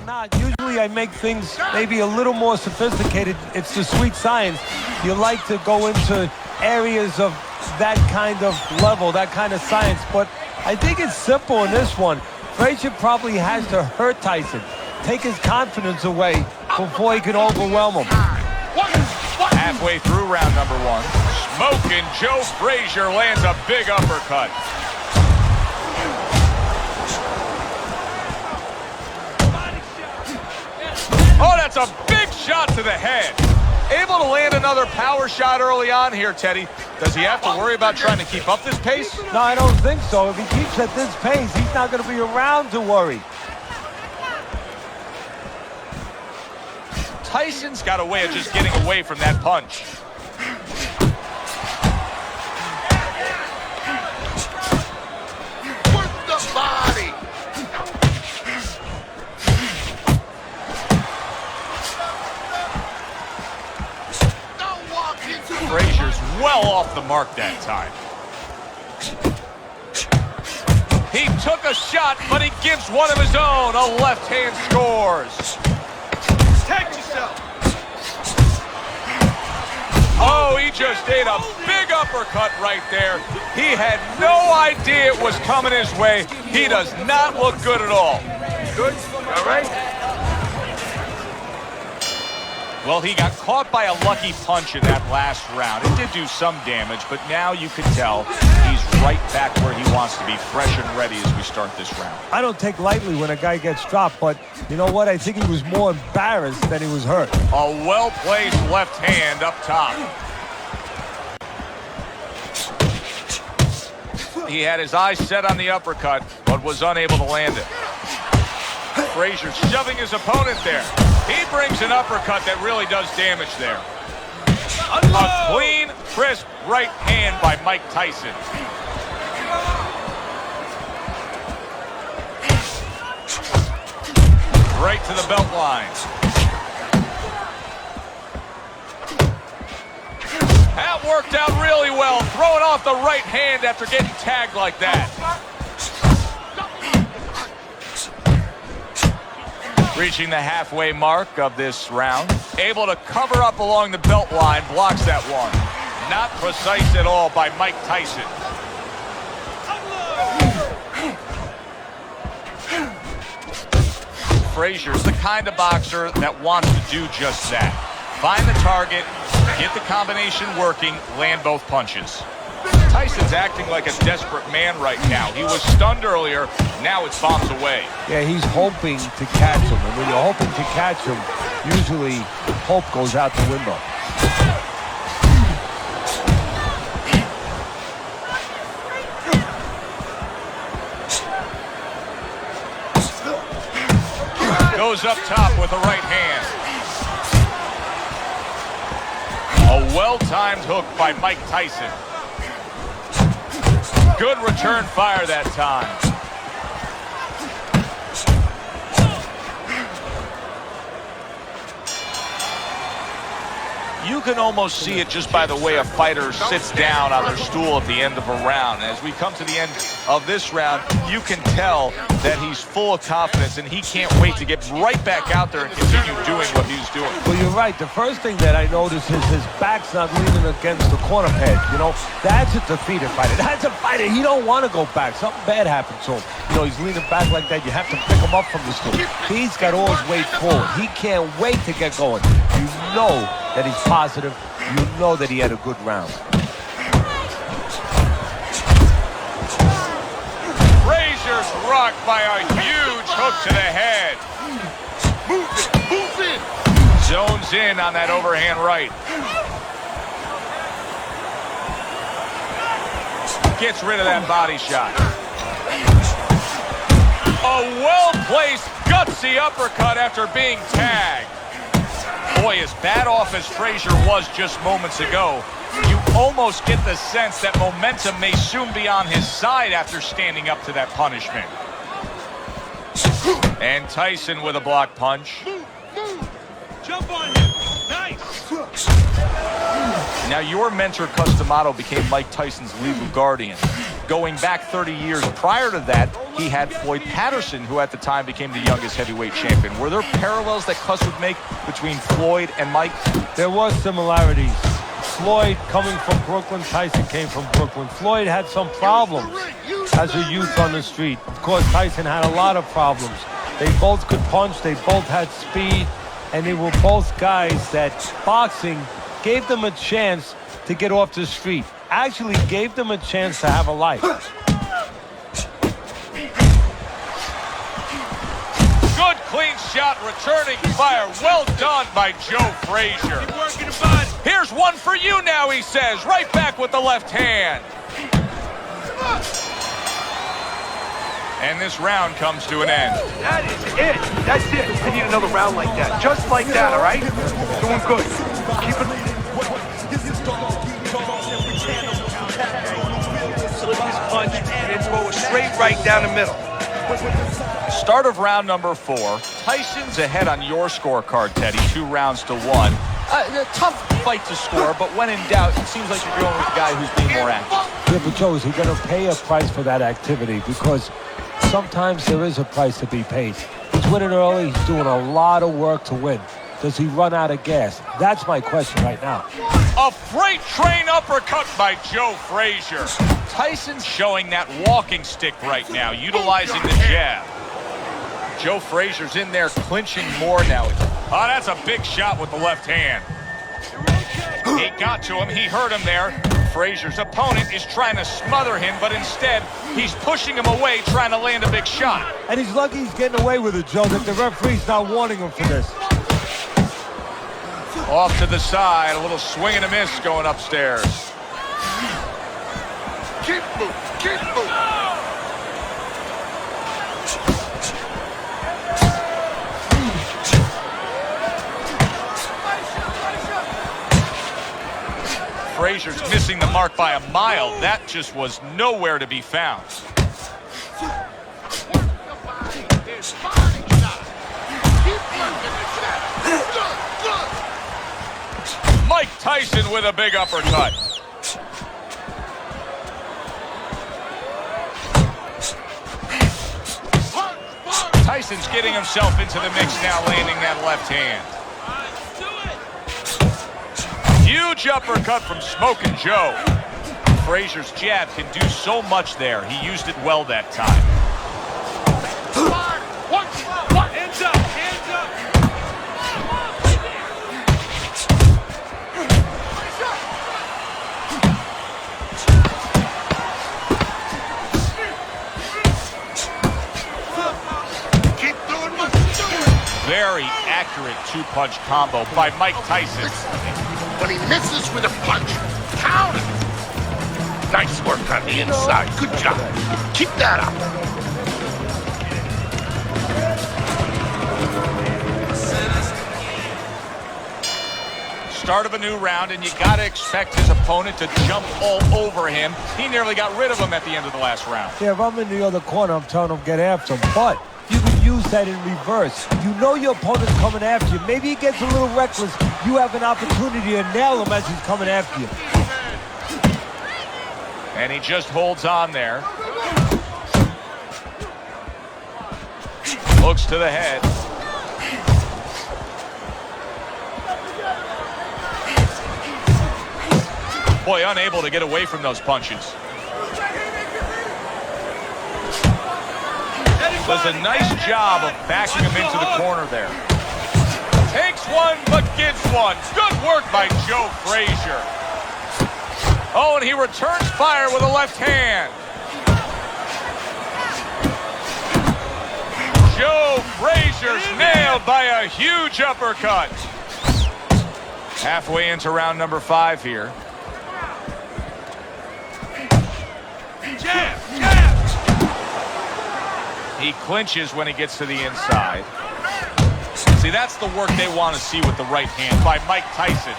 not. Usually I make things maybe a little more sophisticated. It's the sweet science. You like to go into areas of that kind of level, that kind of science. But I think it's simple in this one. Frazier probably has to hurt Tyson, take his confidence away before he can overwhelm him. Halfway through round number one, Smoking Joe Frazier lands a big uppercut. Oh, that's a big shot to the head. Able to land another power shot early on here, Teddy. Does he have to worry about trying to keep up this pace? No, I don't think so. If he keeps at this pace, he's not going to be around to worry. Tyson's got a way of just getting away from that punch. Work the body. Frazier's well off the mark that time. He took a shot, but he gives one of his own. A left hand scores. Protect yourself. Oh, he just ate a big uppercut right there. He had no idea it was coming his way. He does not look good at all. Good? All right? Well, he got caught by a lucky punch in that last round. It did do some damage, but now you can tell he's right back where he wants to be, fresh and ready as we start this round. I don't take lightly when a guy gets dropped, but you know what? I think he was more embarrassed than he was hurt. A well-placed left hand up top. He had his eyes set on the uppercut, but was unable to land it. Frazier shoving his opponent there. He brings an uppercut that really does damage there. A clean, crisp right hand by Mike Tyson. Right to the belt line. That worked out really well, throwing off the right hand after getting tagged like that. Reaching the halfway mark of this round. Able to cover up along the belt line, blocks that one. Not precise at all by Mike Tyson. Frazier's the kind of boxer that wants to do just that. Find the target, get the combination working, land both punches. Tyson's acting like a desperate man right now. He was stunned earlier, now it's bombs away. Yeah, he's hoping to catch him, and when you're hoping to catch him, usually hope goes out the window. Goes up top with the right hand. A well-timed hook by Mike Tyson. Good return fire that time. You can almost see it just by the way a fighter sits down on their stool at the end of a round. As we come to the end of this round, you can tell that he's full of confidence and he can't wait to get right back out there and continue doing what he's doing. Well, you're right. The first thing that I notice is his back's not leaning against the corner pad. You know, that's a defeated fighter. That's a fighter. He don't want to go back. Something bad happened to him. You know, he's leaning back like that. You have to pick him up from the stool. He's got all his weight forward. He can't wait to get going. You know that he's positive. You know that he had a good round. Frazier's rocked by a huge hook to the head. Move it. Zones in on that overhand right. Gets rid of that body shot. A well-placed, gutsy uppercut after being tagged. Boy, as bad off as Frazier was just moments ago, you almost get the sense that momentum may soon be on his side after standing up to that punishment. And Tyson with a block punch. Jump on him. Nice. Now your mentor, Customato, became Mike Tyson's legal guardian. Going back 30 years prior to that, he had Floyd Patterson, who at the time became the youngest heavyweight champion. Were there parallels that Cuss would make between Floyd and Mike? There was similarities. Floyd coming from Brooklyn, Tyson came from Brooklyn. Floyd had some problems as a youth on the street. Of course, Tyson had a lot of problems. They both could punch, they both had speed, and they were both guys that boxing gave them a chance to get off the street. Actually gave them a chance to have a life. Good clean shot, returning fire. Well done by Joe Frazier. Keep working the body. Here's one for you now, he says. Right back with the left hand. And this round comes to an end. That is it. That's it. I need another round like that. Just like that, all right? Doing good. Keep it. Slip his punch and throw it straight right down the middle. Start of round number 4. Tyson's ahead on your scorecard, Teddy. 2 rounds to 1. A tough fight to score, but when in doubt, it seems like you're going with the guy who's being more active. Yeah, but Joe, is he going to pay a price for that activity? Because sometimes there is a price to be paid. He's winning early. He's doing a lot of work to win. Does he run out of gas? That's my question right now. A freight train uppercut by Joe Frazier. Tyson's showing that walking stick right now, utilizing the jab. Joe Frazier's in there clinching more now. Oh, that's a big shot with the left hand. He got to him. He hurt him there. Frazier's opponent is trying to smother him, but instead, he's pushing him away, trying to land a big shot. And he's lucky he's getting away with it, Joe, that the referee's not warning him for this. Off to the side, a little swing and a miss going upstairs. Keep moving. Keep moving. Frazier's missing the mark by a mile. That just was nowhere to be found. Mike Tyson with a big uppercut. Tyson's getting himself into the mix now, landing that left hand. Huge uppercut from Smokin' Joe. Frazier's jab can do so much there. He used it well that time. Hands up. Hands up. Keep doing what you're doing. Very accurate 2-punch combo by Mike Tyson. When he misses with a punch, count it. Nice work on the inside. Good job. Keep that up. Start of a new round, and you got to expect his opponent to jump all over him. He nearly got rid of him at the end of the last round. Yeah, if I'm in the other corner, I'm telling him get after him. But you can use that in reverse. You know your opponent's coming after you. Maybe he gets a little reckless. You have an opportunity to nail him as he's coming after you. And he just holds on there. Looks to the head. Boy, unable to get away from those punches. Does a nice job of backing him into the corner there. Takes one, but gives one. Good work by Joe Frazier. Oh, and he returns fire with a left hand. Joe Frazier's nailed by a huge uppercut. Halfway into round number 5 here. Jab. Jab. He clinches when he gets to the inside. See, that's the work they want to see with the right hand by Mike Tyson.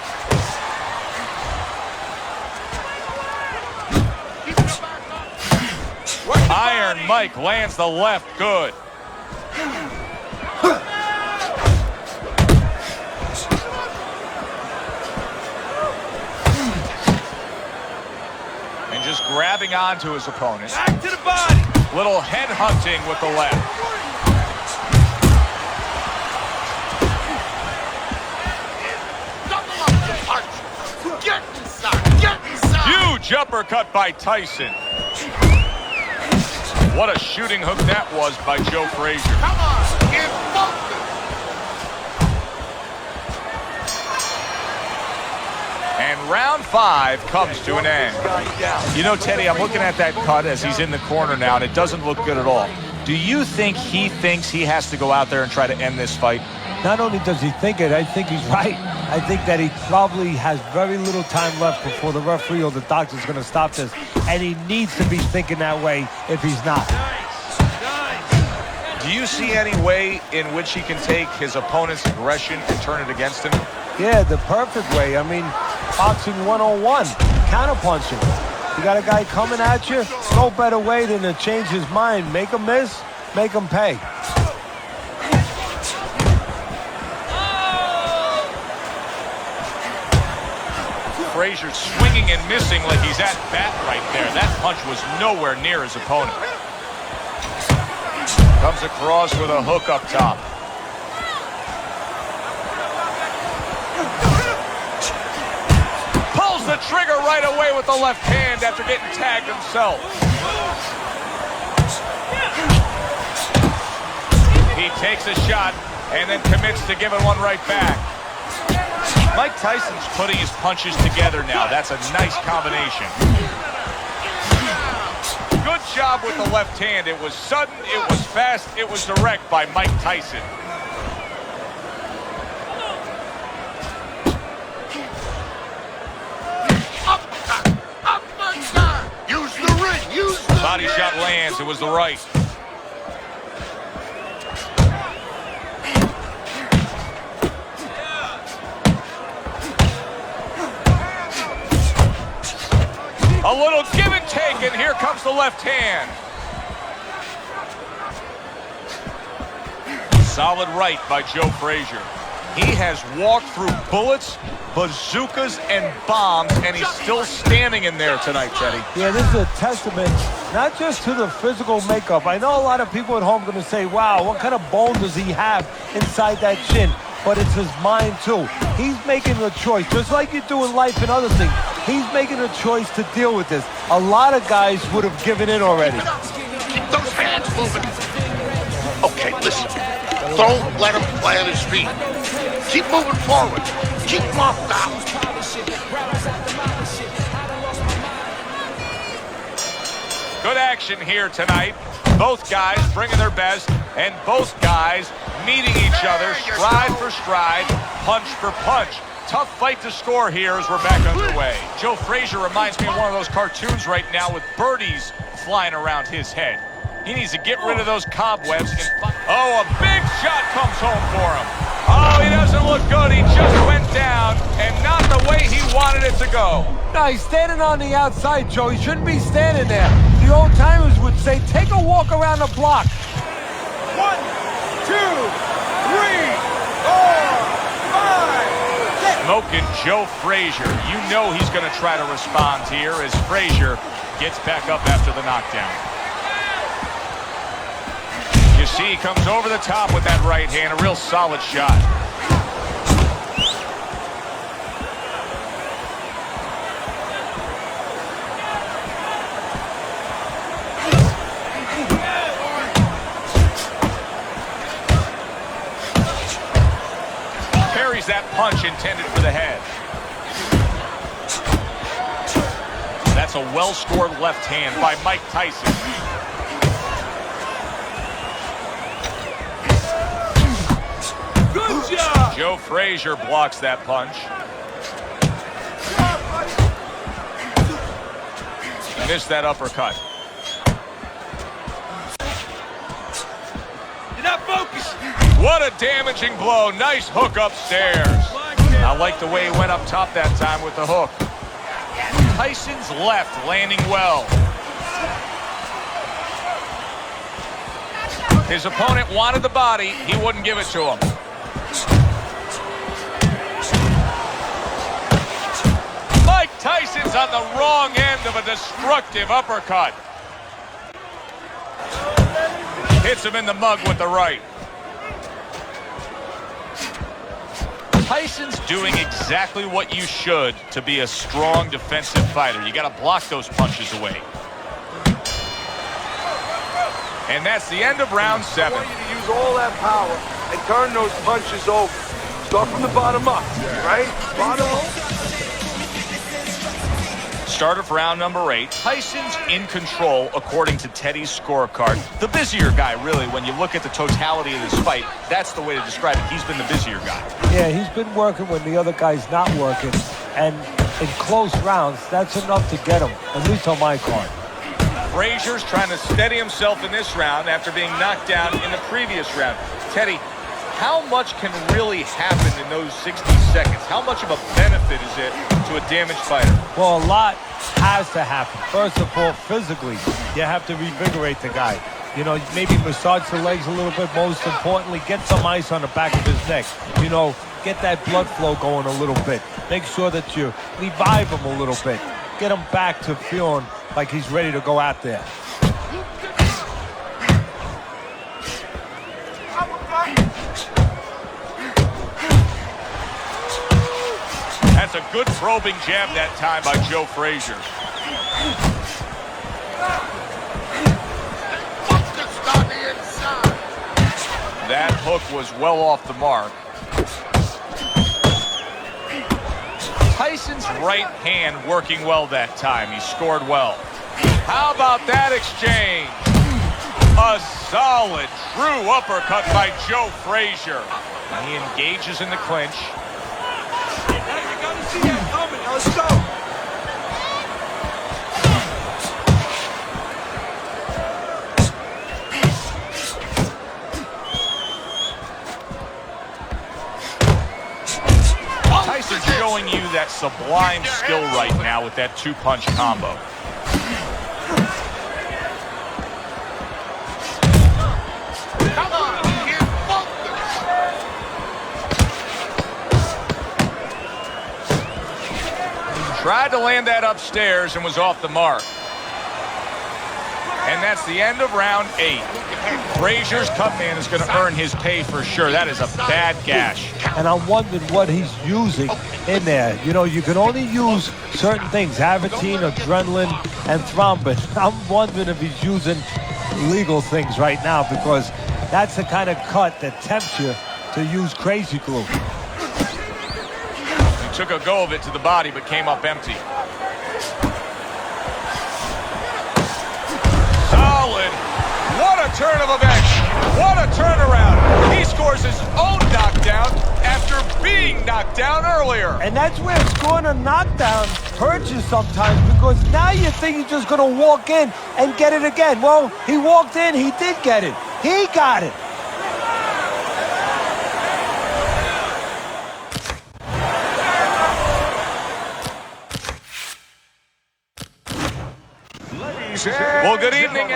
Iron Mike lands the left good. And just grabbing grabbing onto his opponent. Back to the body. Little head hunting with the left. Double up the punch. Get inside. Get inside. Huge uppercut by Tyson. What a shooting hook that was by Joe Frazier. Come on. Get focused. And round 5 comes to an end. You know, Teddy, I'm looking at that cut as he's in the corner now, and it doesn't look good at all. Do you think he thinks he has to go out there and try to end this fight? Not only does he think it, I think he's right. I think that he probably has very little time left before the referee or the doctor's going to stop this. And he needs to be thinking that way if he's not. Do you see any way in which he can take his opponent's aggression and turn it against him? Yeah, the perfect way. I mean, boxing 101, counterpunching. You got a guy coming at you, no better way than to change his mind. Make him miss, make him pay. Frazier swinging and missing like he's at bat right there. That punch was nowhere near his opponent. Comes across with a hook up top. Pulls the trigger right away with the left hand after getting tagged himself. He takes a shot and then commits to giving one right back. Mike Tyson's putting his punches together now. That's a nice combination. Good job with the left hand. It was sudden, it was fast, it was direct by Mike Tyson. Uppercut. Use the ring. Use the Body shot lands. It was the right. A little give and take, and here comes the left hand. Solid right by Joe Frazier. He has walked through bullets, bazookas, and bombs, and he's still standing in there tonight, Teddy. Yeah, this is a testament not just to the physical makeup. I know a lot of people at home are going to say, wow, what kind of bone does he have inside that chin? But it's his mind, too. He's making a choice, just like you do in life and other things. He's making a choice to deal with this. A lot of guys would have given in already. Keep those hands moving. Okay, listen. Don't let him plant his feet. Keep moving forward. Keep him off balance. Good action here tonight. Both guys bringing their best, and both guys meeting each other stride for stride, punch for punch. Tough fight to score here as we're back underway. Joe Frazier reminds me of one of those cartoons right now with birdies flying around his head. He needs to get rid of those cobwebs. Oh, a big shot comes home for him. Oh, he doesn't look good. He just went down, and not the way he wanted it to go. No, he's standing on the outside, Joe. He shouldn't be standing there. The old timers would say, take a walk around the block. 1, 2, 3, 4, 5. Smoking Joe Frazier. You know he's going to try to respond here as Frazier gets back up after the knockdown. You see he comes over the top with that right hand, a real solid shot. Parries that punch intended for the head. That's a well-scored left hand by Mike Tyson. Good job. Joe Frazier blocks that punch. Missed that uppercut. You're not focused. What a damaging blow. Nice hook upstairs. I like the way he went up top that time with the hook. Tyson's left landing well. His opponent wanted the body. He wouldn't give it to him. Mike Tyson's on the wrong end of a destructive uppercut. Hits him in the mug with the right. Tyson's doing exactly what you should to be a strong defensive fighter. You got to block those punches away. And that's the end of round 7. I want you to use all that power and turn those punches over. Start from the bottom up, right? Bottom up. Start of round number 8. Tyson's in control according to Teddy's scorecard. The busier guy, really, when you look at the totality of this fight, that's the way to describe it. He's been the busier guy. Yeah, he's been working when the other guy's not working. And in close rounds, that's enough to get him, at least on my card. Frazier's trying to steady himself in this round after being knocked down in the previous round. Teddy, how much can really happen in those 60 seconds? How much of a benefit is it to a damaged fighter? Well, a lot has to happen. First of all, physically, you have to revigorate the guy. You know, maybe massage the legs a little bit. Most importantly, get some ice on the back of his neck. You know, get that blood flow going a little bit. Make sure that you revive him a little bit. Get him back to feeling like he's ready to go out there. That's a good probing jab that time by Joe Frazier. That hook was well off the mark. Tyson's right hand working well that time. He scored well. How about that exchange? A solid, true uppercut by Joe Frazier. And he engages in the clinch. See that coming. Now let's go. Tyson's showing you that sublime skill right now with that two-punch combo. Come on, kid, focus. Tried to land that upstairs and was off the mark. And that's the end of round 8. Frazier's cut man is going to earn his pay for sure. That is a bad gash. And I'm wondering what he's using in there. You know, you can only use certain things, Avitine, adrenaline, and thrombin. I'm wondering if he's using legal things right now, because that's the kind of cut that tempts you to use crazy glue. He took a go of it to the body, but came up empty. Solid. What a turn of events. What a turnaround. He scores his own knockdown after being knocked down earlier. And that's where scoring a knockdown hurts you sometimes, because now you think you're just going to walk in and get it again. Well, he walked in, he did get it. He got it. Well, good evening.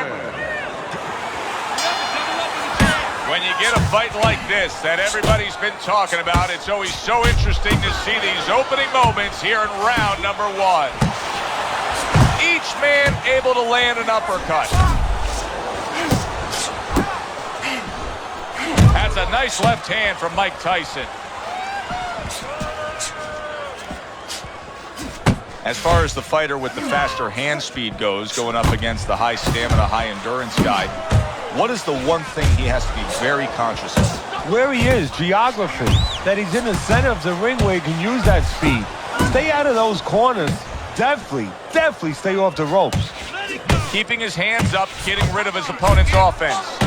When you get a fight like this that everybody's been talking about, it's always so interesting to see these opening moments here in round number 1. Each man able to land an uppercut. That's a nice left hand from Mike Tyson. As far as the fighter with the faster hand speed goes, going up against the high stamina, high endurance guy, what is the one thing he has to be very conscious of? Where he is, geography, that he's in the center of the ring where he can use that speed. Stay out of those corners. Definitely stay off the ropes. Keeping his hands up, getting rid of his opponent's offense.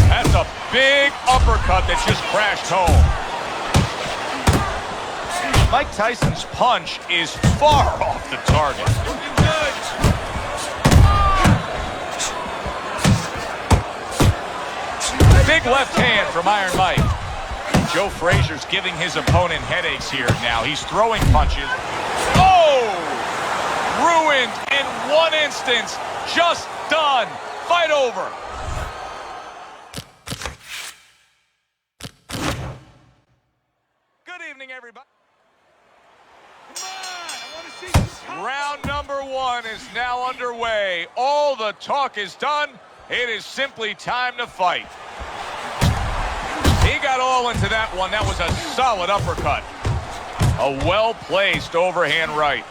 That's a big uppercut that just crashed home. Mike Tyson's punch is far off the target. Big left hand from Iron Mike. Joe Frazier's giving his opponent headaches here now. He's throwing punches. Oh! Ruined in one instance. Just done. Fight over. Good evening, everybody. Round number 1 is now underway. All the talk is done. It is simply time to fight. He got all into that one. That was a solid uppercut. A well-placed overhand right.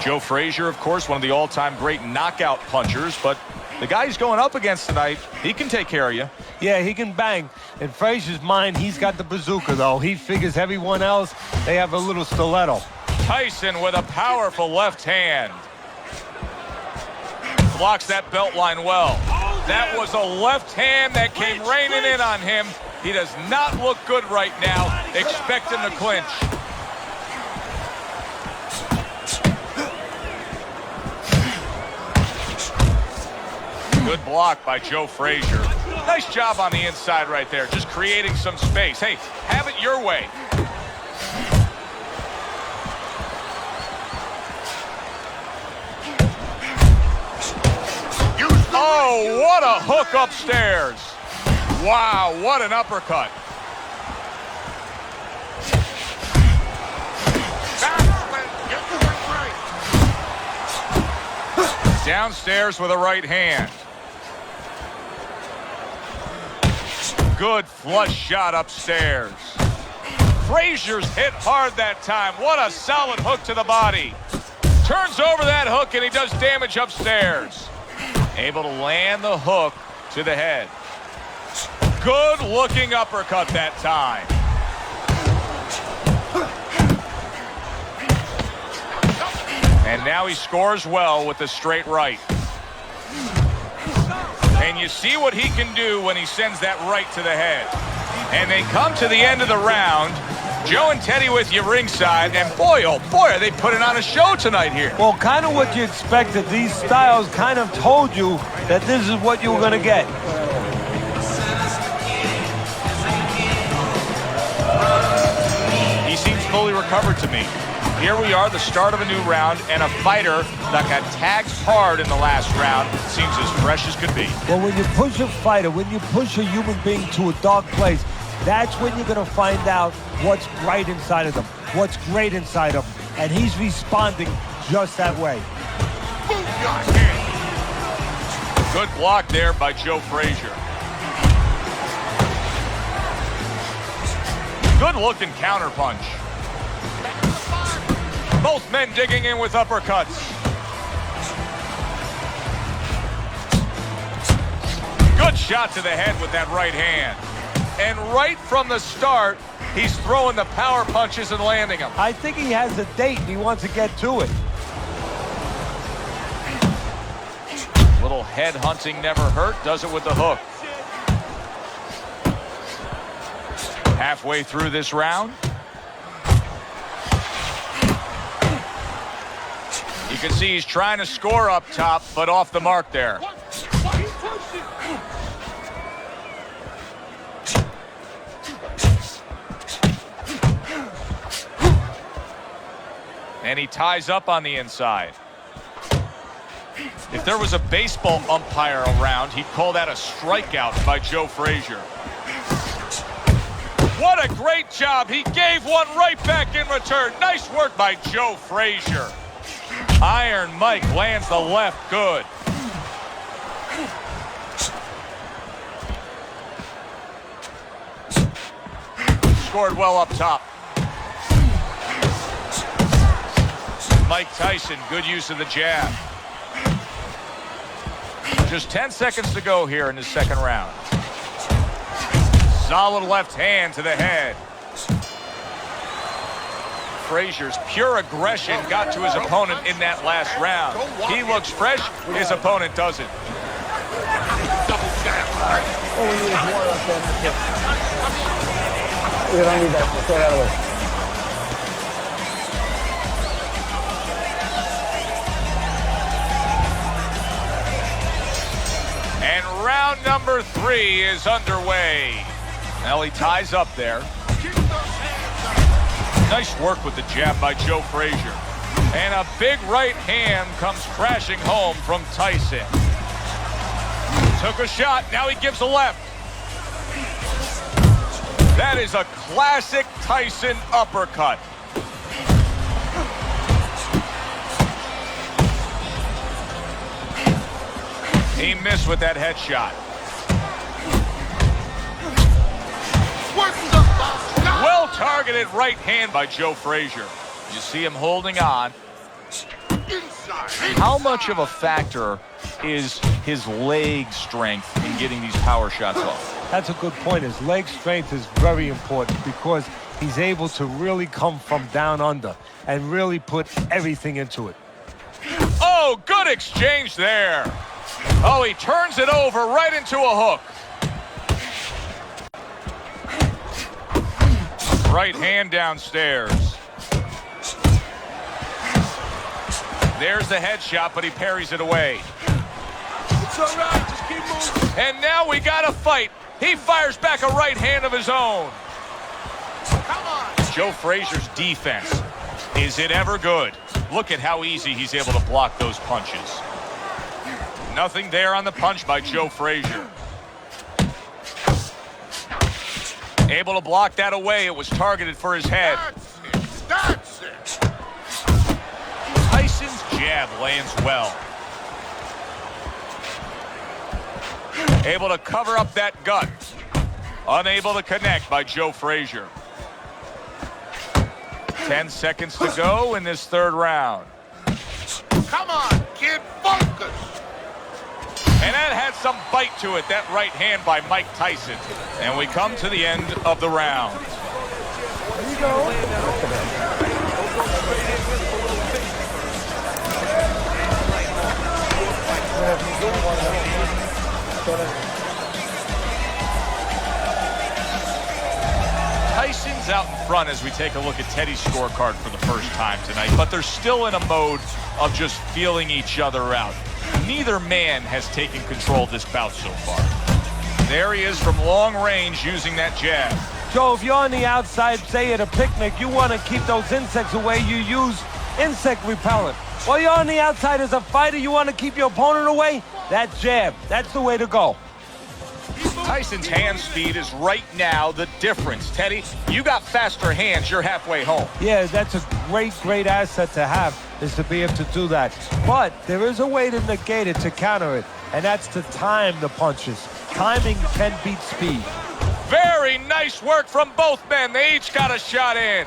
Joe Frazier, of course, one of the all-time great knockout punchers, but the guy he's going up against tonight, he can take care of you. Yeah, he can bang. In Frazier's mind, he's got the bazooka, though. He figures everyone else, they have a little stiletto. Tyson with a powerful left hand. Blocks that belt line well. That was a left hand that came raining in on him. He does not look good right now. Expect him to clinch. Good block by Joe Frazier. Nice job on the inside right there, just creating some space. Hey, have it your way. Oh, what a hook upstairs. Wow, what an uppercut. Downstairs with a right hand. Good flush shot upstairs. Frazier's hit hard that time. What a solid hook to the body. Turns over that hook and he does damage upstairs. Able to land the hook to the head. Good looking uppercut that time. And now he scores well with the straight right. And you see what he can do when he sends that right to the head. And they come to the end of the round. Joe and Teddy with you ringside. And boy, oh boy, are they putting on a show tonight here. Well, kind of what you expected. These styles kind of told you that this is what you were going to get. He seems fully recovered to me. Here we are, the start of a new round, and a fighter that got tagged hard in the last round seems as fresh as could be. Well, when you push a fighter, when you push a human being to a dark place, that's when you're going to find out what's right inside of them, what's great inside of them. And he's responding just that way. Good block there by Joe Frazier. Good looking counter punch. Both men digging in with uppercuts. Good shot to the head with that right hand. And right from the start, he's throwing the power punches and landing them. I think he has a date and he wants to get to it. Little head hunting never hurt, does it with the hook. Halfway through this round. You can see he's trying to score up top, but off the mark there. And he ties up on the inside. If there was a baseball umpire around, he'd call that a strikeout by Joe Frazier. What a great job. He gave one right back in return. Nice work by Joe Frazier. Iron Mike lands the left good. Scored well up top. Mike Tyson, good use of the jab. Just 10 seconds to go here in the second round. Solid left hand to the head. Frazier's pure aggression got to his opponent in that last round. He looks fresh, his opponent doesn't. Double jab. All we need is one up there. We don't need that. Let's throw that away. And round number 3 is underway. Now he ties up there. Nice work with the jab by Joe Frazier. And a big right hand comes crashing home from Tyson. Took a shot, now he gives a left. That is a classic Tyson uppercut. He missed with that headshot. Well targeted right hand by Joe Frazier. You see him holding on. How much of a factor is his leg strength in getting these power shots off? That's a good point. His leg strength is very important because he's able to really come from down under and really put everything into it. Oh, good exchange there. Oh, he turns it over right into a hook. Right hand downstairs. There's the headshot, but he parries it away. It's all right, just keep moving. And now we got a fight. He fires back a right hand of his own. Come on. Joe Frazier's defense. Is it ever good? Look at how easy he's able to block those punches. Nothing there on the punch by Joe Frazier. Able to block that away. It was targeted for his head. That's it. Tyson's jab lands well. Able to cover up that gut. Unable to connect by Joe Frazier. 10 seconds to go in this third round. Come on, kid, focus. And that had some bite to it, that right hand by Mike Tyson. And we come to the end of the round. Here you go. Tyson's out in front as we take a look at Teddy's scorecard for the first time tonight, but they're still in a mode of just feeling each other out. Neither man has taken control of this bout so far. There he is from long range using that jab. Joe, if you're on the outside, say at a picnic, you want to keep those insects away, you use insect repellent. While you're on the outside as a fighter, you want to keep your opponent away, that jab, that's the way to go. Tyson's hand speed is right now the difference. Teddy, you got faster hands, you're halfway home. Yeah, that's a great asset to have, is to be able to do that. But there is a way to negate it, to counter it, and that's to time the punches. Timing can beat speed. Very nice work from both men. They each got a shot in.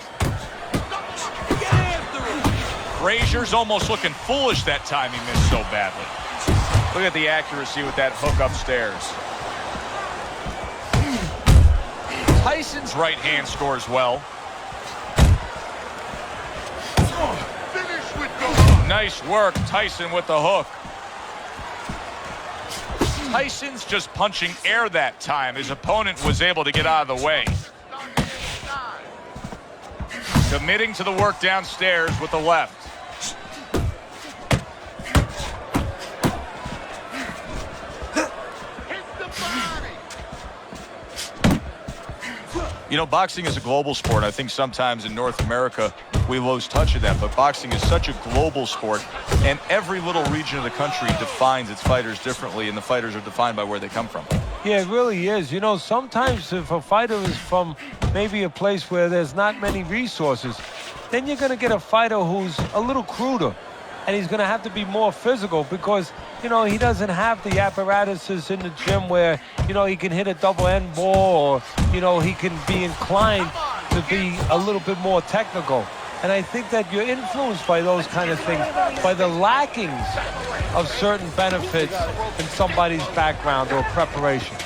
Frazier's almost looking foolish that time he missed so badly. Look at the accuracy with that hook upstairs. Tyson's right hand scores well. Finish with the Nice work, Tyson with the hook. Tyson's just punching air that time. His opponent was able to get out of the way. Committing to the work downstairs with the left. You know, boxing is a global sport. I think sometimes in North America we lose touch of that, but boxing is such a global sport, and every little region of the country defines its fighters differently, and the fighters are defined by where they come from. Yeah, it really is. You know, sometimes if a fighter is from maybe a place where there's not many resources, then you're going to get a fighter who's a little cruder, and he's going to have to be more physical because, you know, he doesn't have the apparatuses in the gym where, you know, he can hit a double end ball or, you know, he can be inclined to be a little bit more technical. And I think that you're influenced by those kind of things, by the lackings of certain benefits in somebody's background or preparation.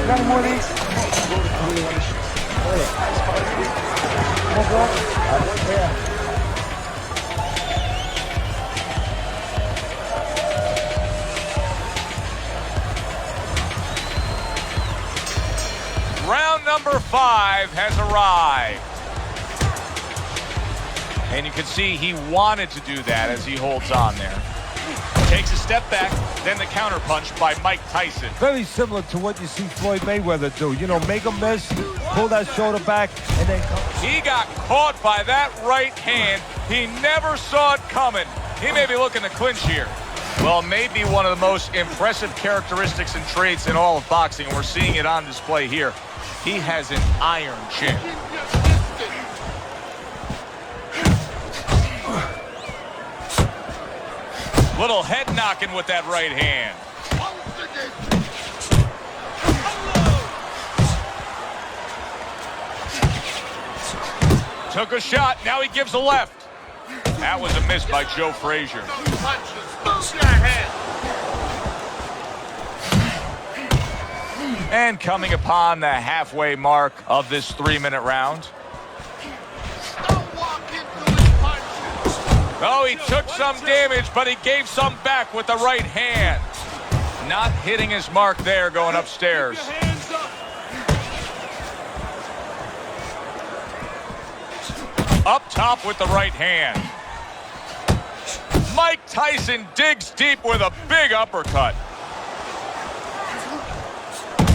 Got any more of these? More block? Yeah. Round number 5 has arrived. And you can see he wanted to do that as he holds on there. Takes a step back, then the counterpunch by Mike Tyson. Very similar to what you see Floyd Mayweather do. You know, make a miss, pull that shoulder back, and then come. He got caught by that right hand. He never saw it coming. He may be looking to clinch here. Well, maybe one of the most impressive characteristics and traits in all of boxing. We're seeing it on display here. He has an iron chin. Little head knocking with that right hand. Took a shot, now he gives a left. That was a miss by Joe Frazier. And coming upon the halfway mark of this 3-minute round. Oh, he took some damage, but he gave some back with the right hand. Not hitting his mark there going upstairs. Up top with the right hand. Mike Tyson digs deep with a big uppercut.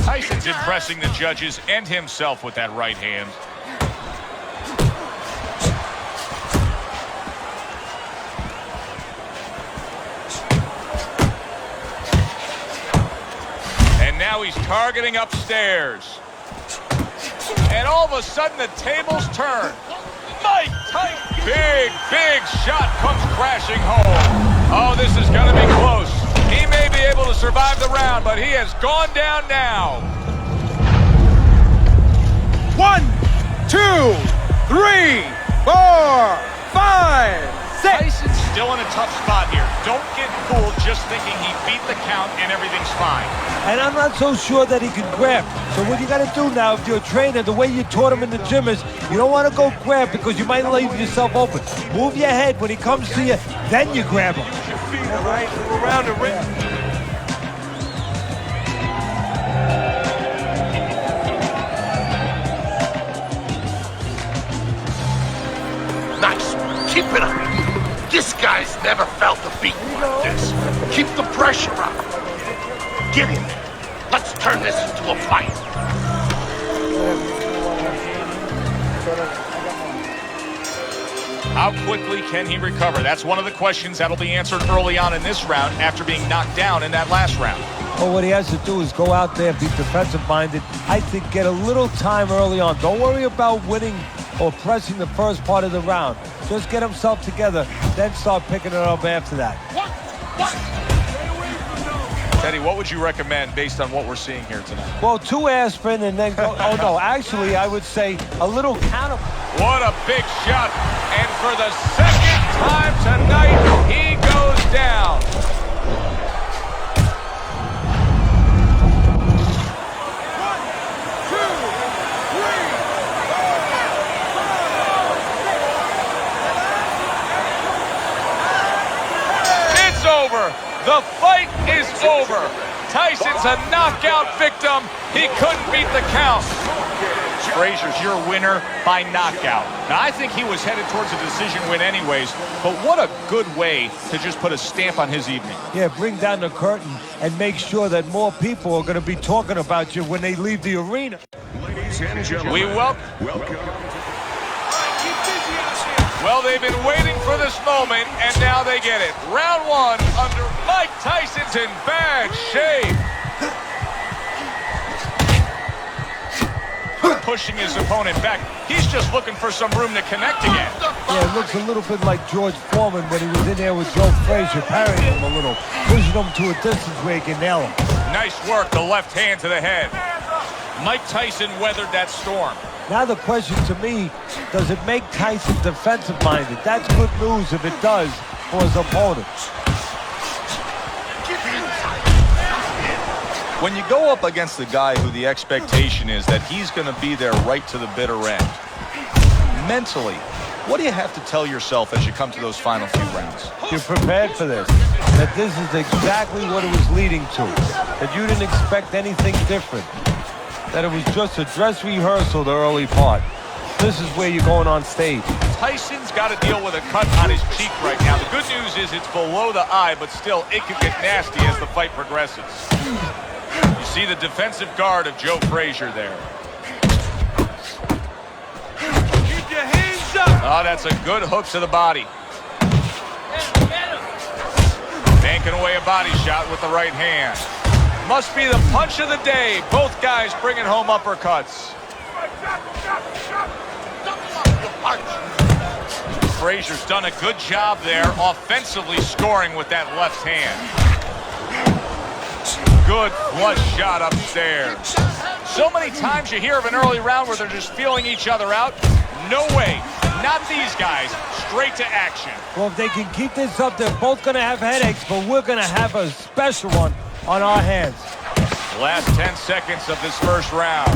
Tyson's impressing the judges and himself with that right hand. And now he's targeting upstairs. And all of a sudden the tables turn. Mike Tyson, big shot comes crashing home. Oh, this is gonna be close. He may be able to survive the round, but he has gone down now. 1, 2, 3, 4, 5, 6. Tyson's still in a tough spot here. Don't get fooled just thinking he beat the count and everything's fine. And I'm not so sure that he can grab. So what you got to do now, if you're a trainer, the way you taught him in the gym is you don't want to go grab because you might leave yourself open. Move your head when he comes to you, then you grab him. All right, move around the ring. Nice. Keep it up. This guy's never felt a beat like this. Keep the pressure up. Get in there. Let's turn this into a fight. How quickly can he recover? That's one of the questions that'll be answered early on in this round after being knocked down in that last round. Well, what he has to do is go out there, be defensive-minded. I think get a little time early on. Don't worry about winning or pressing the first part of the round. Just get himself together, then start picking it up after that. Teddy, what would you recommend based on what we're seeing here tonight? Well, 2 aspirin and then go. Oh, no, actually, I would say a little counter. What a big shot. And for the second time tonight, he goes down. It's over. The fight is over. Tyson's a knockout victim. He couldn't beat the count. Frazier's your winner by knockout. Now, I think he was headed towards a decision win anyways, but what a good way to just put a stamp on his evening. Yeah, bring down the curtain and make sure that more people are going to be talking about you when they leave the arena. Ladies and gentlemen, We welcome. Well, they've been waiting for this moment, and now they get it. Round 1 under Mike Tyson's in bad shape. Pushing his opponent back. He's just looking for some room to connect again. Yeah, it looks a little bit like George Foreman when he was in there with Joe Frazier, parrying him a little, pushing him to a distance where he can nail him. Nice work, the left hand to the head. Mike Tyson weathered that storm. Now the question to me, does it make Tyson defensive-minded? That's good news if it does for his opponent. When you go up against the guy who the expectation is that he's going to be there right to the bitter end, mentally, what do you have to tell yourself as you come to those final few rounds? You're prepared for this, that this is exactly what it was leading to, that you didn't expect anything different, that it was just a dress rehearsal the early part. this is where you're going on stage. Tyson's got to deal with a cut on his cheek right now. The good news is it's below the eye, but still, it can get nasty as the fight progresses. You see the defensive guard of Joe Frazier there. Keep your hands up! Oh, that's a good hook to the body. Banking away a body shot with the right hand. Must be the punch of the day. Both guys bringing home uppercuts. Frazier's done a good job there, offensively scoring with that left hand. Good flush shot upstairs. So many times you hear of an early round where they're just feeling each other out. No way. Not these guys. Straight to action. Well, if they can keep this up, they're both going to have headaches, but we're going to have a special one on our hands. Last 10 seconds of this first round.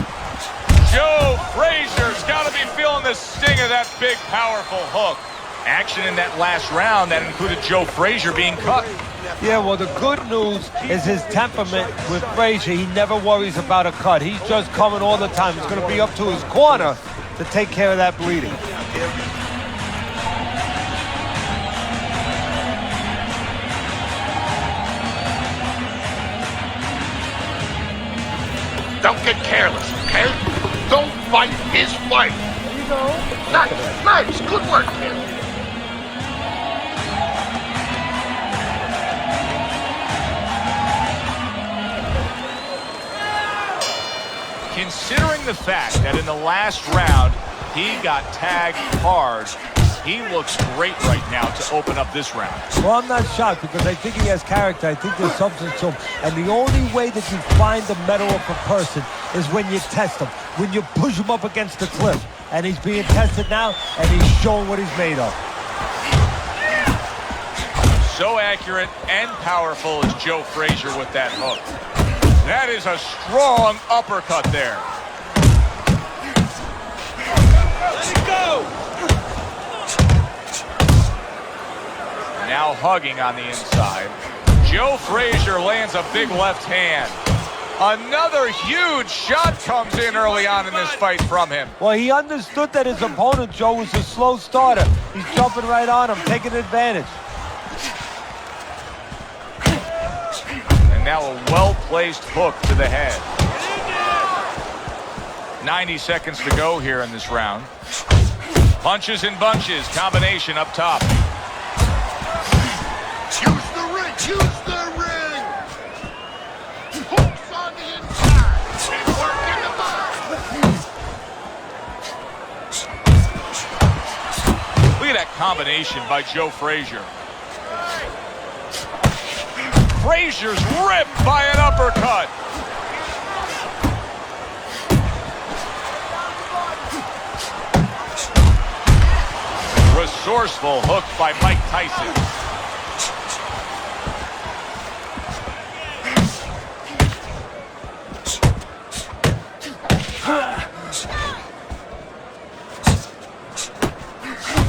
Joe Frazier's got to be feeling the sting of that big, powerful hook. Action in that last round that included Joe Frazier being cut. Yeah, well, the good news is his temperament with Frazier. He never worries about a cut. He's just coming all the time. It's going to be up to his corner to take care of that bleeding. Don't get careless, okay? Don't fight his fight. There you go. Nice. Good work, kid. Considering the fact that in the last round he got tagged hard, he looks great right now to open up this round. Well, I'm not shocked because I think he has character. I think there's substance to him. And the only way that you find the mettle of a person is when you test him, when you push him up against the cliff. And he's being tested now, and he's showing what he's made of. So accurate and powerful is Joe Frazier with that hook. That is a strong uppercut there. Let it go! Now hugging on the inside. Joe Frazier lands a big left hand. Another huge shot comes in early on in this fight from him. Well, he understood that his opponent, Joe, was a slow starter. He's jumping right on him, taking advantage. And now a well-placed hook to the head. 90 seconds to go here in this round. Punches and bunches, combination up top. Use the ring. Use the ring. Hooks on the inside. And work in the body. Look at that combination by Joe Frazier. Frazier's ripped by an uppercut. Resourceful hook by Mike Tyson.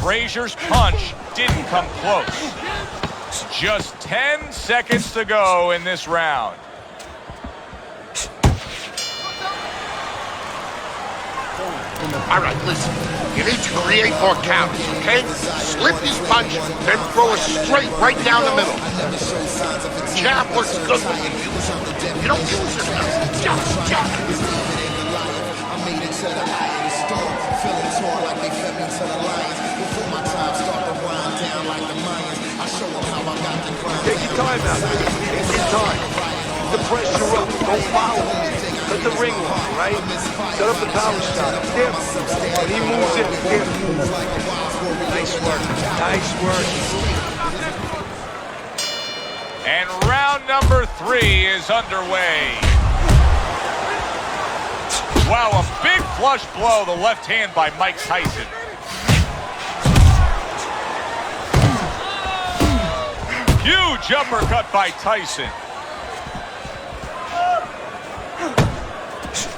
Frazier's punch didn't come close. Just 10 seconds to go in this round. All right, listen. You need to create more counters, okay? Slip his punch, then throw it straight right down the middle. Jab works good when you use it. You don't use it now. Jab. I made it to the highest storm, feeling torn like they fed me to the lions. Before my time start to wind down like the Mayans, I show them how I got the grind. Take your time out. Take your time. The pressure up. Don't follow him. Let the ring walk, right? Set up the power shot. Careful. When he moves in, careful. Nice work. Nice work. And round number 3 is underway. Wow, a big flush blow, the left hand by Mike Tyson. Huge uppercut by Tyson.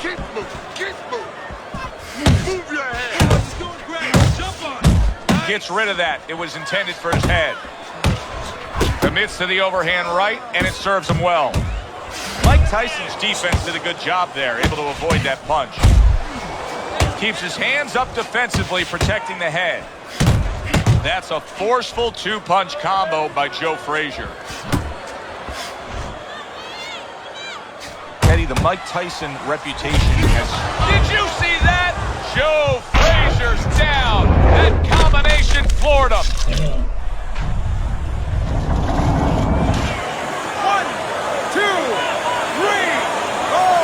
Keep moving. Move your head. Doing great. Jump on. Gets rid of that. It was intended for his head. Commits to the overhand right, and it serves him well. Mike Tyson's defense did a good job there, able to avoid that punch. Keeps his hands up defensively, protecting the head. That's a forceful two-punch combo by Joe Frazier. Teddy, the Mike Tyson reputation has... Did you see that? Joe Frazier's down. That combination floored him. 1, 2, 3, 4,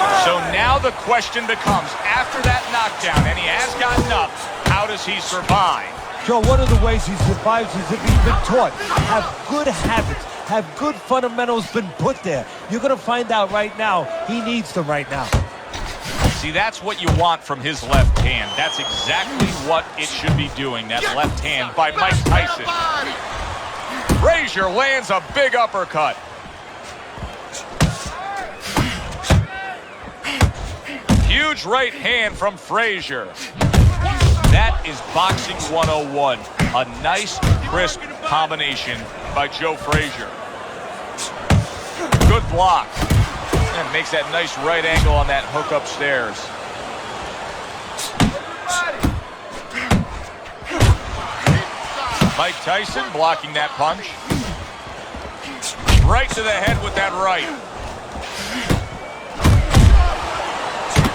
5. So now the question becomes, after that knockdown, and he has gotten up, how does he survive? Joe, one of the ways he survives is if he's been taught. Have good habits. Have good fundamentals been put there. You're going to find out right now. He needs them right now. See, that's what you want from his left hand. That's exactly what it should be doing, that left hand by Mike Tyson. Frazier lands a big uppercut. Huge right hand from Frazier. That is boxing 101. A nice, crisp combination by Joe Frazier. Good block. And makes that nice right angle on that hook upstairs. Mike Tyson blocking that punch. Right to the head with that right.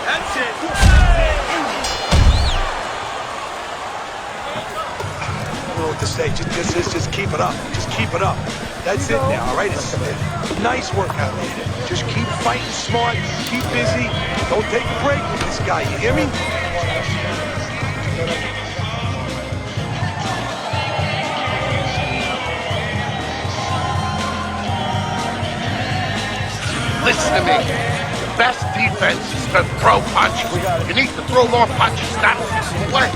That's it. I don't know what to say. Just keep it up. Just keep it up. That's it now, all right? It's nice workout, man. Just keep fighting smart. Keep busy. Don't take a break with this guy. You hear me? Listen to me. The best defense is to throw punches. You need to throw more punches, not play.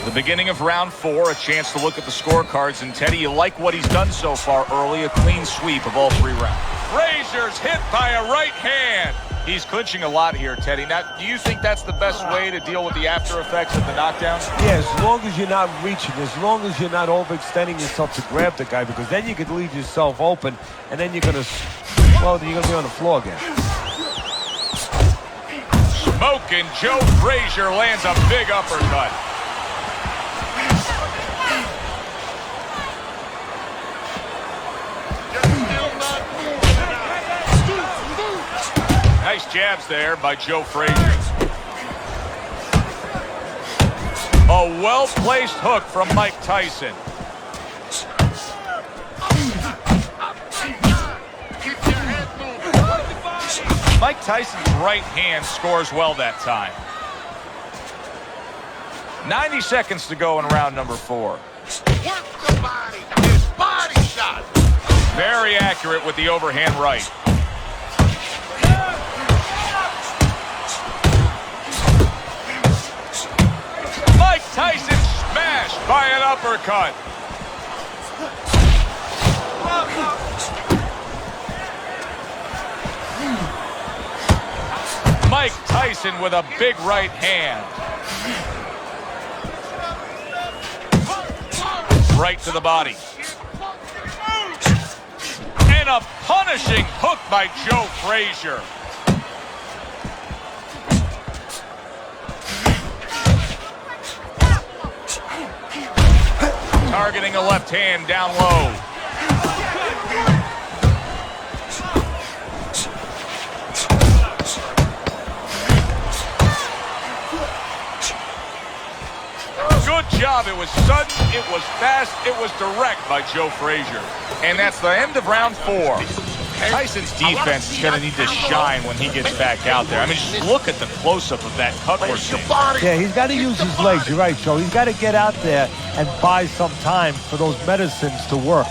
The beginning of round 4, a chance to look at the scorecards. And Teddy, you like what he's done so far early, a clean sweep of all 3 rounds. Frazier's hit by a right hand. He's clinching a lot here, Teddy. Now, do you think that's the best way to deal with the after effects of the knockdown? Yeah, as long as you're not reaching, as long as you're not overextending yourself to grab the guy, because then you could leave yourself open, and then you're gonna be on the floor again. Smoking Joe Frazier lands a big uppercut. Nice jabs there by Joe Frazier. A well-placed hook from Mike Tyson. Mike Tyson's right hand scores well that time. 90 seconds to go in round number 4. Work the body. His body shot. Very accurate with the overhand right. Mike Tyson smashed by an uppercut. Mike Tyson with a big right hand. Right to the body. And a punishing hook by Joe Frazier. Targeting a left hand down low. Good job. It was sudden, it was fast, it was direct by Joe Frazier. And that's the end of round 4. Tyson's defense is going to need to shine when he gets back out there. I mean, just look at the close-up of that cut we're seeing. Yeah, he's got to use his legs. You're right, Joe. He's got to get out there and buy some time for those medicines to work.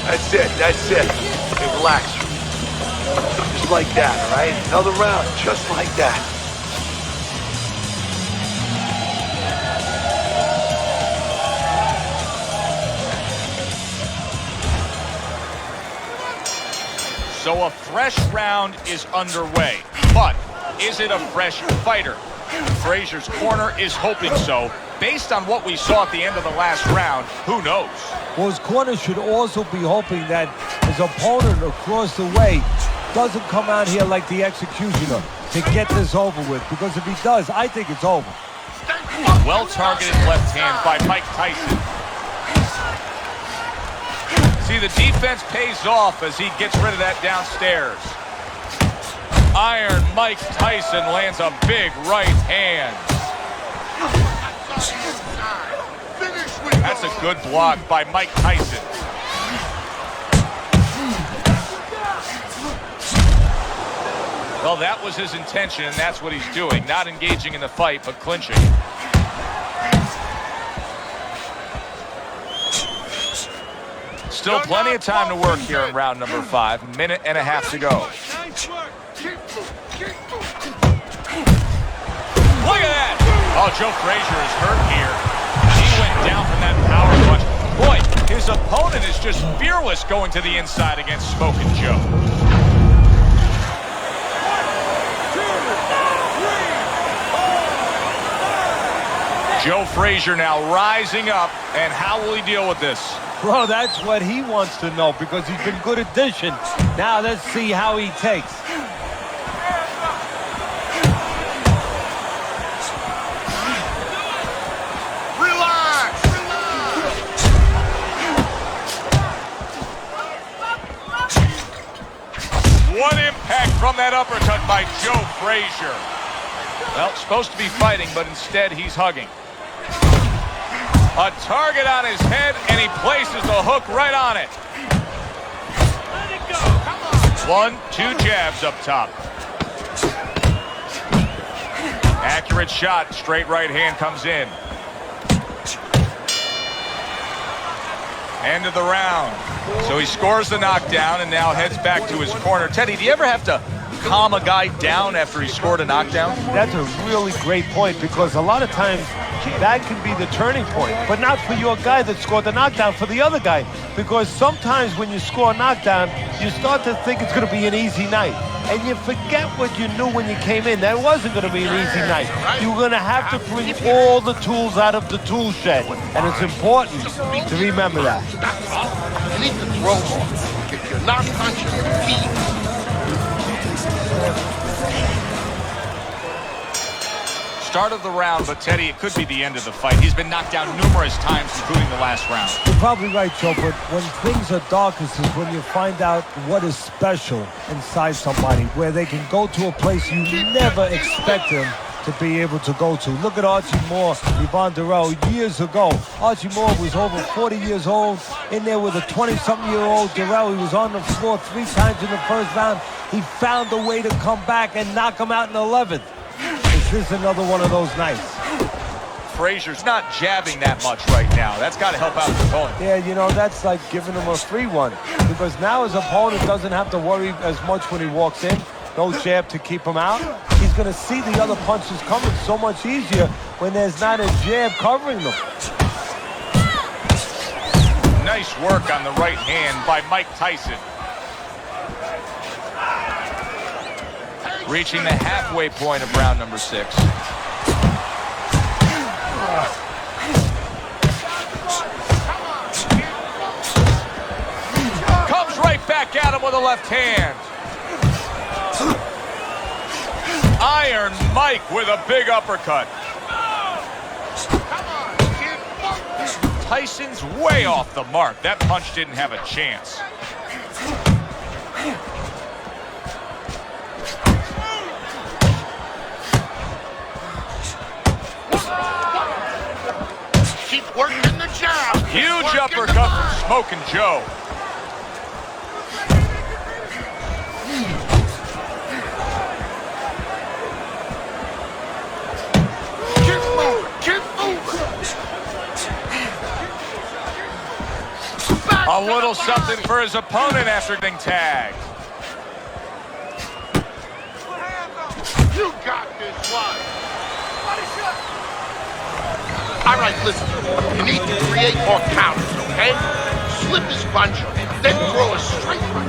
That's it. That's it. Hey, relax. Just like that, all right? Another round, just like that. So a fresh round is underway, but is it a fresh fighter? Frazier's corner is hoping so. Based on what we saw at the end of the last round, who knows? Well, his corner should also be hoping that his opponent across the way doesn't come out here like the executioner to get this over with. Because if he does, I think it's over. Well-targeted left hand by Mike Tyson. See, the defense pays off as he gets rid of that downstairs. Iron Mike Tyson lands a big right hand. That's a good block by Mike Tyson. Well, that was his intention, and that's what he's doing. Not engaging in the fight, but clinching. Still plenty of time to work here in round number 5. A minute and a half to go. Look at that! Oh, Joe Frazier is hurt here. He went down from that power punch. Boy, his opponent is just fearless going to the inside against Smokin' Joe. Joe Frazier now rising up, and how will he deal with this? Bro, that's what he wants to know because he's been good addition. Now let's see how he takes. Relax! What impact from that uppercut by Joe Frazier. Well, supposed to be fighting, but instead he's hugging. A target on his head, and he places the hook right on it. 1, 2 jabs up top. Accurate shot, straight right hand comes in. End of the round. So he scores the knockdown and now heads back to his corner. Teddy, do you ever have to calm a guy down after he scored a knockdown? That's a really great point because a lot of times that can be the turning point, but not for your guy that scored the knockdown, for the other guy. Because sometimes when you score a knockdown, you start to think it's going to be an easy night. And you forget what you knew when you came in. That it wasn't going to be an easy night. You're going to have to bring all the tools out of the tool shed. And it's important to remember that. You need to throw more. If you're not punching, repeat. Start of the round, but Teddy, it could be the end of the fight. He's been knocked down numerous times, including the last round. You're probably right, Joe, but when things are darkest is when you find out what is special inside somebody, where they can go to a place you never expect them to be able to go to. Look at Archie Moore, Yvonne Durrell, years ago. Archie Moore was over 40 years old, in there with a 20-something-year-old Durrell. He was on the floor 3 times in the first round. He found a way to come back and knock him out in the 11th. Is this another one of those nights? Frazier's not jabbing that much right now. That's got to help out his opponent. Yeah, you know, that's like giving him a free one. Because now his opponent doesn't have to worry as much when he walks in. No jab to keep him out. He's going to see the other punches coming so much easier when there's not a jab covering them. Nice work on the right hand by Mike Tyson. Reaching the halfway point of round number 6. Comes right back at him with a left hand. Iron Mike with a big uppercut. Tyson's way off the mark. That punch didn't have a chance. Keep working the jab. Huge uppercut from Smokin' Joe. Keep moving. Keep moving. A little something for his opponent after getting tagged. You got this one. All right, listen. You need to create more counters, okay? Slip his punch, then throw a straight right.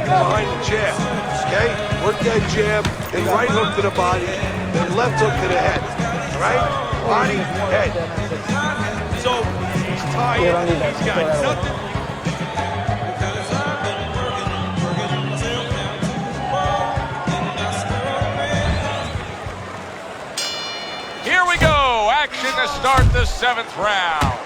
behind the jab, okay? Work that jab, then right hook to the body, then left hook to the head, all right? Body, head. So, he's tired. He's got nothing. Here we go. Action to start the 7th round.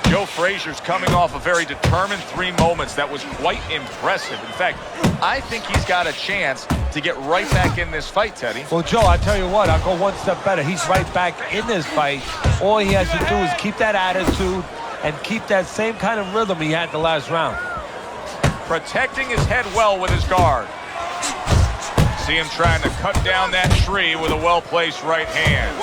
Joe Frazier's coming off a very determined 3 moments. That was quite impressive. In fact, I think he's got a chance to get right back in this fight, Teddy. Well, Joe, I tell you what, I'll go one step better. He's right back in this fight. All he has to do is keep that attitude and keep that same kind of rhythm he had the last round. Protecting his head well with his guard. See him trying to cut down that tree with a well-placed right hand.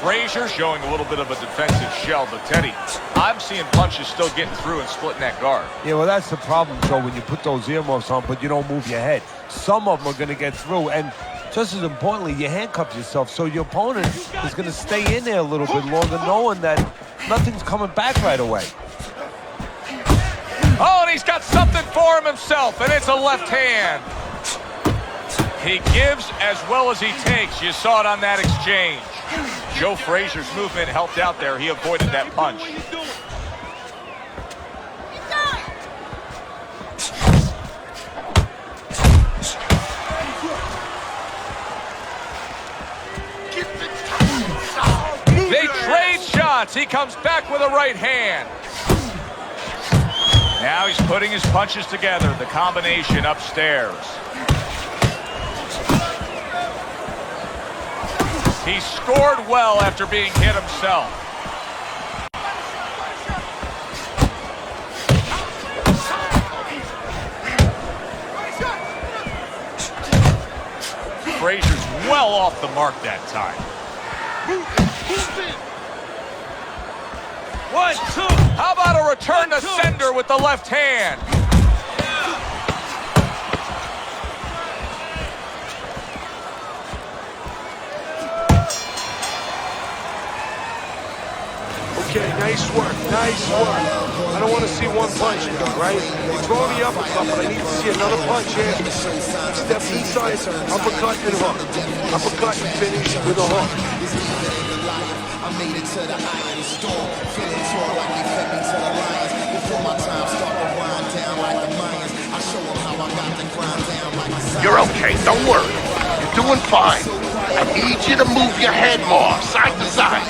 Frazier showing a little bit of a defensive shell, but Teddy, I'm seeing punches still getting through and splitting that guard. Yeah, well, that's the problem, Joe, when you put those earmuffs on, but you don't move your head. Some of them are going to get through, and just as importantly, you handcuff yourself, so your opponent is going to stay in there a little bit longer, knowing that nothing's coming back right away. Oh, and he's got something for him himself, and it's a left hand. He gives as well as he takes. You saw it on that exchange. Joe Frazier's movement helped out there. He avoided that punch. They trade shots. He comes back with a right hand. Now he's putting his punches together. The combination upstairs. He scored well after being hit himself. Frazier's well off the mark that time. 1, 2. How about a return to sender with the left hand? Okay, nice work, nice work. I don't want to see one punch now, right? You throw the uppercut, but I need to see another punch here. Step inside, uppercut and hook. Uppercut and finish with a hook. I made it to the eye of the storm, feeling torn like they fed me to the lions. Before my time start to wind down like the Mayans, I show them how I got the grind down like a You're okay, don't worry. You're doing fine. I need you to move your head more, side to side.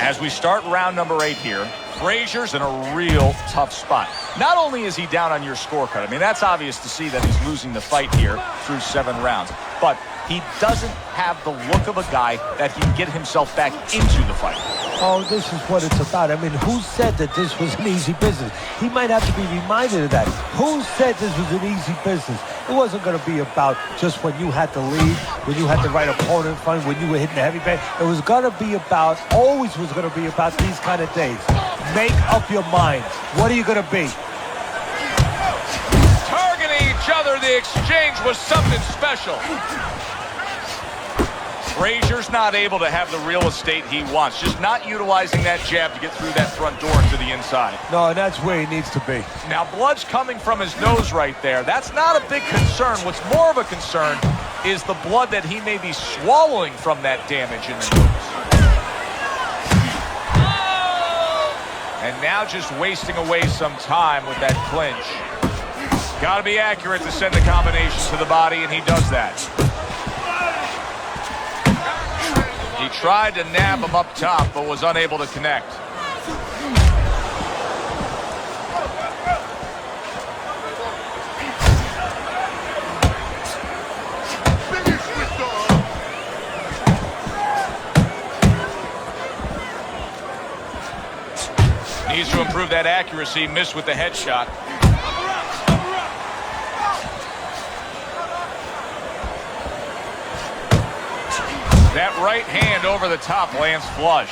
As we start round number 8 here, Frazier's in a real tough spot. Not only is he down on your scorecard, I mean, that's obvious to see that he's losing the fight here through 7 rounds, but he doesn't have the look of a guy that he can get himself back into the fight. Oh, this is what it's about. I mean, who said that this was an easy business? He might have to be reminded of that. Who said this was an easy business? It wasn't going to be about just when you had to lead, when you had the right opponent in front, when you were hitting the heavy bag. It was going to be about, always was going to be about these kind of days. Make up your mind. What are you going to be? Targeting each other, the exchange was something special. Frazier's not able to have the real estate he wants, just not utilizing that jab to get through that front door to the inside. No, and that's where he needs to be. Now, blood's coming from his nose right there. That's not a big concern. What's more of a concern is the blood that he may be swallowing from that damage in the nose. And now just wasting away some time with that clinch. Got to be accurate to send the combination to the body, and he does that. He tried to nab him up top, but was unable to connect. Needs to improve that accuracy, missed with the headshot. That right hand over the top lands flush.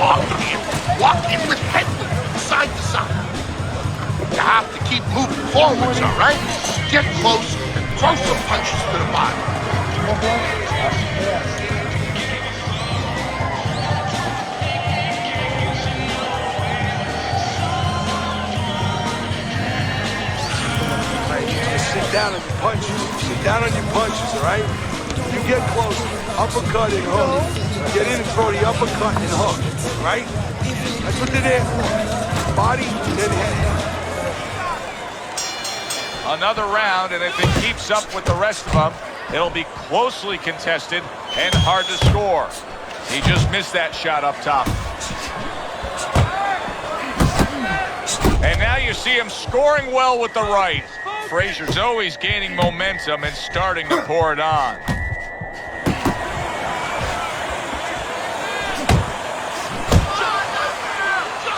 talking to you. Walk in with head movement, side to side. You have to keep moving forwards, all right? Get close and throw some punches to the body. Sit down on your punches. Sit down on your punches, all right? You get close, uppercut and hook. Get in and throw the uppercut and hook, right? That's what they're there for. Body, then head. Another round, and if it keeps up with the rest of them, it'll be closely contested and hard to score. He just missed that shot up top. And now you see him scoring well with the right. Frazier's always gaining momentum and starting to pour it on.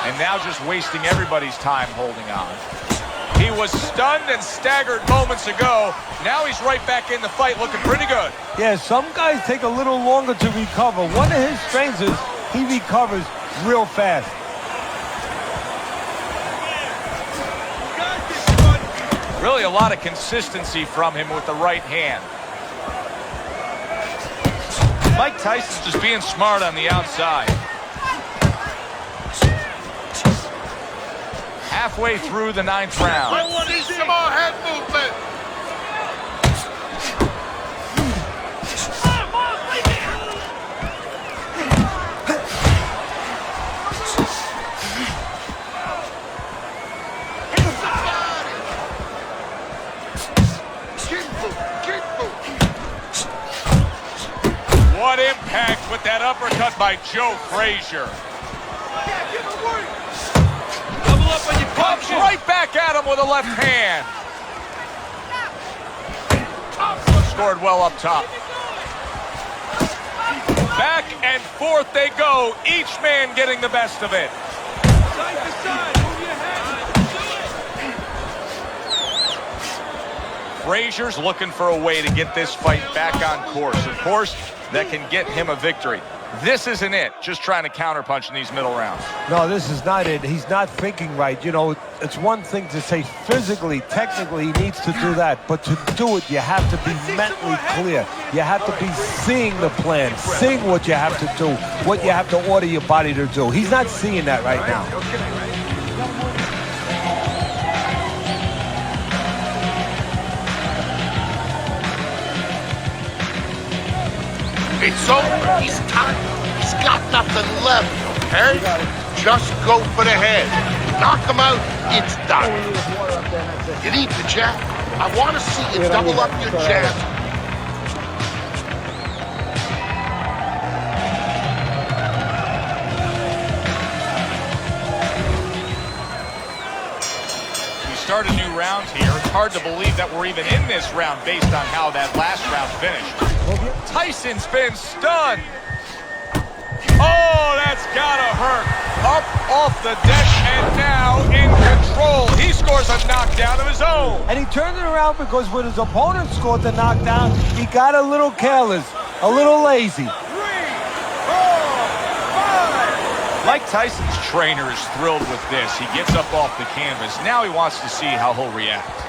And now just wasting everybody's time holding on. He was stunned and staggered moments ago. Now he's right back in the fight looking pretty good. Yeah, some guys take a little longer to recover. One of his strengths is he recovers real fast. Really a lot of consistency from him with the right hand. Mike Tyson's just being smart on the outside. Halfway through the 9th round. I want to see some more head movement. What impact with that uppercut by Joe Frazier. Double up on your Comes right back at him with a left hand. Scored well up top. Back and forth they go, each man getting the best of it. Side to side, move your head. Frazier's looking for a way to get this fight back on course. Of course, that can get him a victory. This isn't it, just trying to counterpunch in these middle rounds. No, this is not it. He's not thinking right. You know, it's one thing to say physically, technically, he needs to do that. But to do it, you have to be mentally clear. You have to be seeing the plan, seeing what you have to do, what you have to order your body to do. He's not seeing that right now. It's over. He's tired. He's got nothing left, okay? Just go for the head. Knock him out. It's done. You need the jab. I want to see you double up your jab. We start a new round here. It's hard to believe that we're even in this round based on how that last round finished. Tyson's been stunned. Oh, that's gotta hurt. Up off the deck and now in control. He scores a knockdown of his own. And he turned it around because when his opponent scored the knockdown, he got a little careless, a little lazy. 3, 4, 5. Mike Tyson's trainer is thrilled with this. He gets up off the canvas. Now he wants to see how he'll react.